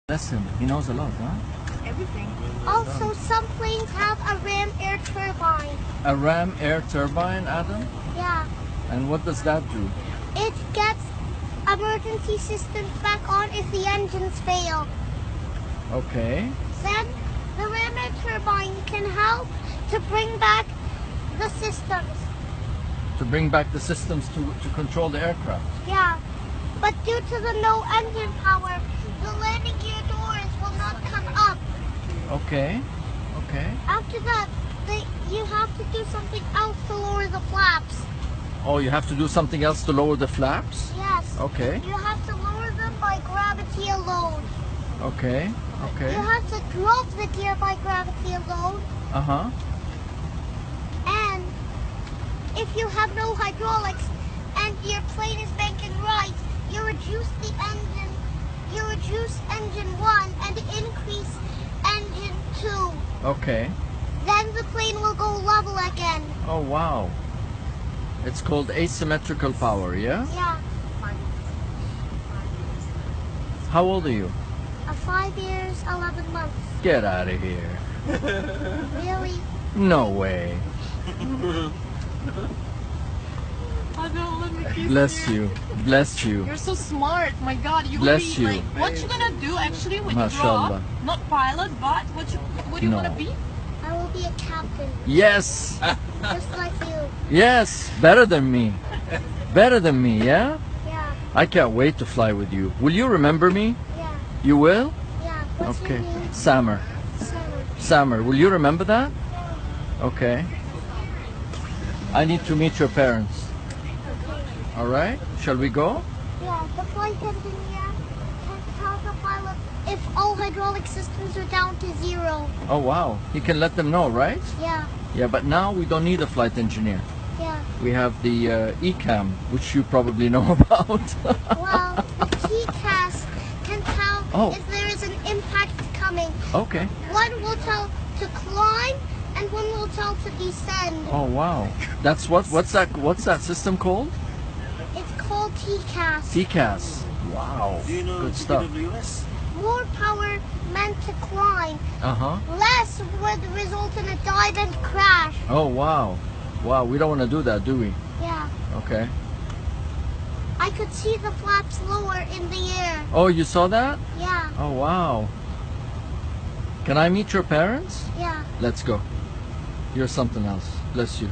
Bless him. He knows a lot, huh? Everything. Also, some planes have a ram air turbine. A ram air turbine, Adam? Yeah. And what does that do? It gets emergency systems back on if the engines fail. Okay. Then the ram air turbine can help to bring back the systems. To bring back the systems to control the aircraft. Yeah. But due to the no engine power, the landing gear doors will not come up. Okay. Okay. After that, you have to do something else to lower the flaps. Oh, you have to do something else to lower the flaps? Yes. Okay. You have to lower them by gravity alone. Okay. Okay. You have to drop the gear by gravity alone. Uh-huh. And if you have no hydraulics and your plane is banking right, you reduce the engine. You reduce engine 1 and increase engine 2. Okay. Then the plane will go level again. Oh, wow. It's called asymmetrical power, yeah? Yeah. How old are you? 5 years, 11 months. Get out of here. Really? No way. Oh no, let me kiss Bless you. Bless you. You're so smart. My God, you Bless will be you. like, what you gonna do actually when you grow Mashallah. up? Not pilot, but what do you No. wanna be? I will be a captain, Yes. just like you. Yes. Better than me. Better than me, yeah? Yeah, I can't wait to fly with you. Will you remember me? yeah, You will? yeah. What's Okay. your name? Samar. Summer. Samar, will you remember that? Okay. I need to meet your parents. Okay. All right? Shall we go? Yeah, the flight engineer can tell the pilot if all hydraulic systems are down to 0. Oh, wow. He can let them know, right? Yeah, Yeah, but now we don't need a flight engineer. yeah. We have the ECAM, which you probably know about. Well, the TCAS can tell Oh. if there is an impact coming. Okay. One will tell to climb, and one will tell to descend. Oh, wow. That's what's that system called? It's called TCAS. TCAS. Wow. Do you know Good stuff. TWS? More power meant to climb. Uh-huh. Less would result in a dive and crash. Oh, wow. Wow, we don't want to do that, do we? Yeah. Okay. I could see the flaps lower in the air. Oh, you saw that? Yeah. Oh, wow. Can I meet your parents? Yeah. Let's go. You're something else. Bless you.